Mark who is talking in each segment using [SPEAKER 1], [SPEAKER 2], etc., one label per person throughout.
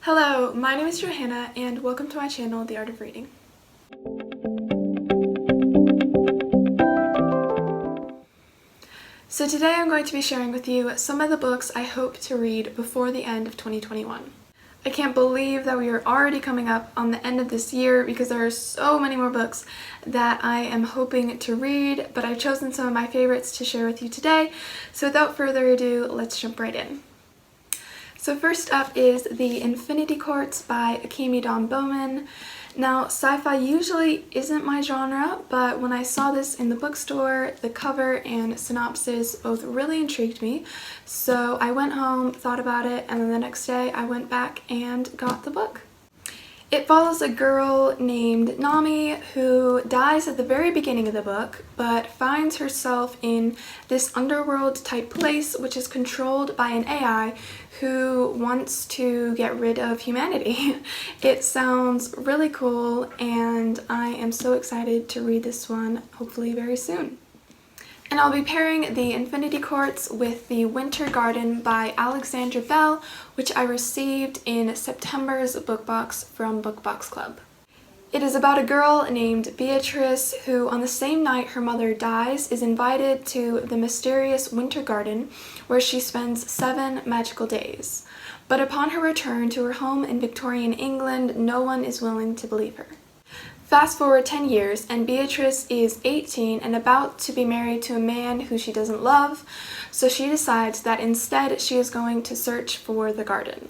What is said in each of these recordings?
[SPEAKER 1] Hello, my name is Johanna and welcome to my channel, The Art of Reading. So today I'm going to be sharing with you some of the books I hope to read before the end of 2021. I can't believe that we are already coming up on the end of this year because there are so many more books that I am hoping to read, but I've chosen some of my favorites to share with you today. So without further ado, let's jump right in. So first up is the Infinity Quartz by Akemi Dawn Bowman. Now, sci-fi usually isn't my genre, but when I saw this in the bookstore, the cover and synopsis both really intrigued me. So I went home, thought about it, and then the next day I went back and got the book. It follows a girl named Nami who dies at the very beginning of the book, but finds herself in this underworld type place which is controlled by an AI who wants to get rid of humanity. It sounds really cool and I am so excited to read this one hopefully very soon. And I'll be pairing the Infinity Quartz with the Winter Garden by Alexandra Bell, which I received in September's book box from Book Box Club. It is about a girl named Beatrice who, on the same night her mother dies, is invited to the mysterious Winter Garden where she spends 7 magical days. But upon her return to her home in Victorian England, no one is willing to believe her. Fast forward 10 years and Beatrice is 18 and about to be married to a man who she doesn't love, so she decides that instead she is going to search for the garden.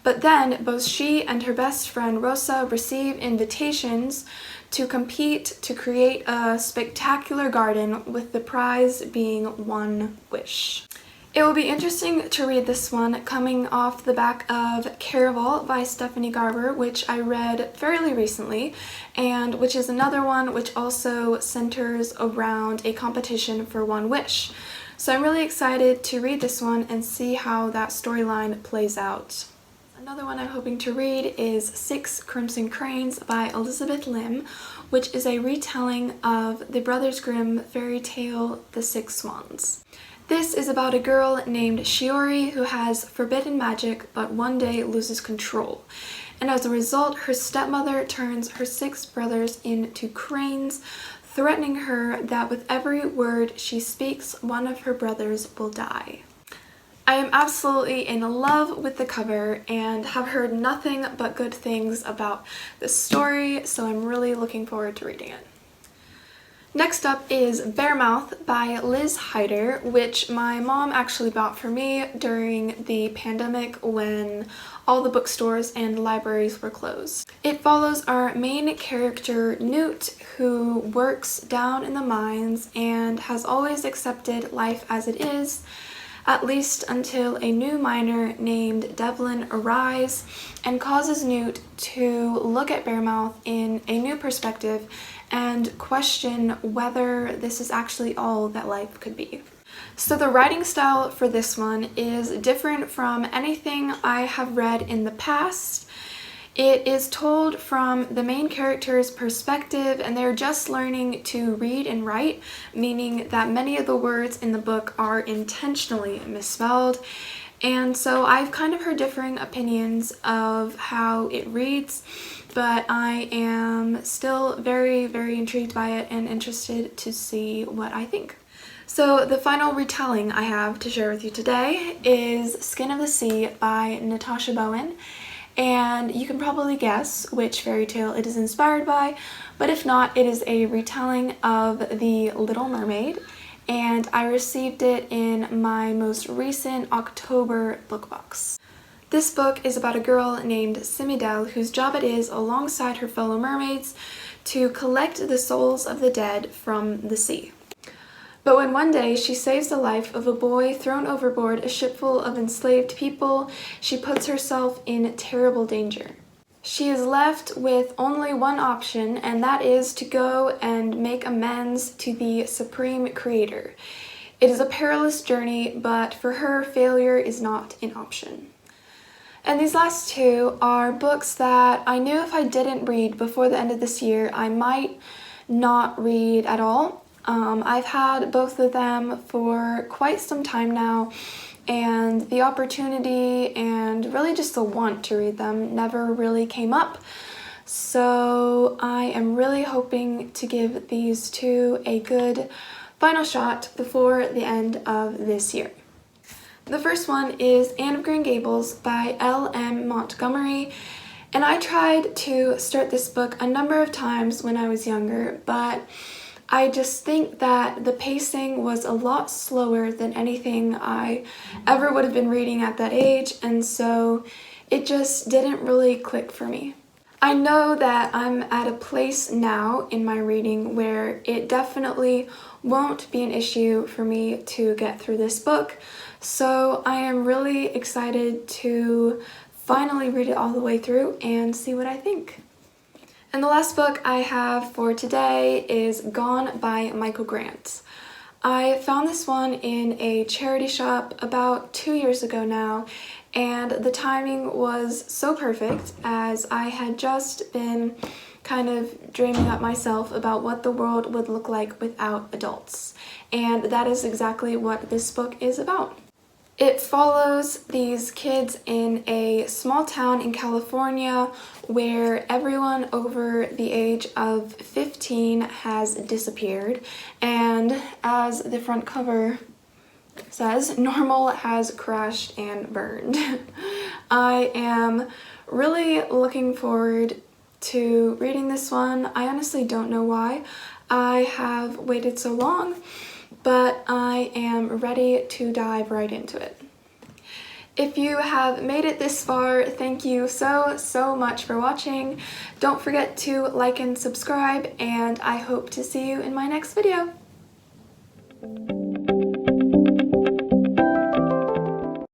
[SPEAKER 1] But then both she and her best friend Rosa receive invitations to compete to create a spectacular garden, with the prize being one wish. It will be interesting to read this one coming off the back of Caraval by Stephanie Garber, which I read fairly recently, and which is another one which also centers around a competition for one wish. So I'm really excited to read this one and see how that storyline plays out. Another one I'm hoping to read is 6 Crimson Cranes by Elizabeth Lim, which is a retelling of the Brothers Grimm fairy tale The Six Swans. This is about a girl named Shiori who has forbidden magic but one day loses control. And as a result, her stepmother turns her 6 brothers into cranes, threatening her that with every word she speaks, one of her brothers will die. I am absolutely in love with the cover and have heard nothing but good things about the story, so I'm really looking forward to reading it. Next up is Bearmouth by Liz Heider, which my mom actually bought for me during the pandemic when all the bookstores and libraries were closed. It follows our main character, Newt, who works down in the mines and has always accepted life as it is, at least until a new miner named Devlin arrives and causes Newt to look at Bearmouth in a new perspective and question whether this is actually all that life could be. So the writing style for this one is different from anything I have read in the past. It is told from the main character's perspective, and they're just learning to read and write, meaning that many of the words in the book are intentionally misspelled. And so I've kind of heard differing opinions of how it reads, but I am still very, very intrigued by it and interested to see what I think. So the final retelling I have to share with you today is Skin of the Sea by Natasha Bowen. And you can probably guess which fairy tale it is inspired by, but if not, it is a retelling of The Little Mermaid, and I received it in my most recent October book box. This book is about a girl named Simidel whose job it is, alongside her fellow mermaids, to collect the souls of the dead from the sea. But when one day she saves the life of a boy thrown overboard a ship full of enslaved people, she puts herself in terrible danger. She is left with only one option, and that is to go and make amends to the Supreme Creator. It is a perilous journey, but for her, failure is not an option. And these last two are books that I knew if I didn't read before the end of this year, I might not read at all. I've had both of them for quite some time now, and the opportunity and really just the want to read them never really came up. So I am really hoping to give these two a good final shot before the end of this year. The first one is Anne of Green Gables by L.M. Montgomery, and I tried to start this book a number of times when I was younger, but I just think that the pacing was a lot slower than anything I ever would have been reading at that age, and so it just didn't really click for me. I know that I'm at a place now in my reading where it definitely won't be an issue for me to get through this book, so I am really excited to finally read it all the way through and see what I think. And the last book I have for today is Gone by Michael Grant. I found this one in a charity shop about 2 years ago now, and the timing was so perfect as I had just been kind of dreaming up myself about what the world would look like without adults. And that is exactly what this book is about. It follows these kids in a small town in California where everyone over the age of 15 has disappeared, and as the front cover says, normal has crashed and burned. I am really looking forward to reading this one. I honestly don't know why I have waited so long, but I am ready to dive right into it. If you have made it this far, thank you so much for watching. Don't forget to like and subscribe, and I hope to see you in my next video.